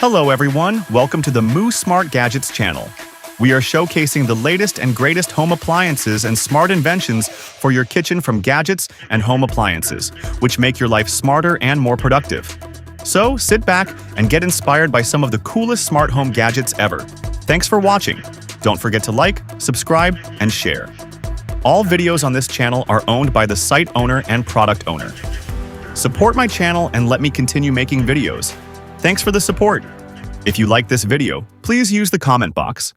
Hello everyone, welcome to the Moo Smart Gadgets channel. We are showcasing the latest and greatest home appliances and smart inventions for your kitchen from gadgets and home appliances, which make your life smarter and more productive. So sit back and get inspired by some of the coolest smart home gadgets ever. Thanks for watching. Don't forget to like, subscribe, and share. All videos on this channel are owned by the site owner and product owner. Support my channel and let me continue making videos. Thanks for the support. If you like this video, please use the comment box.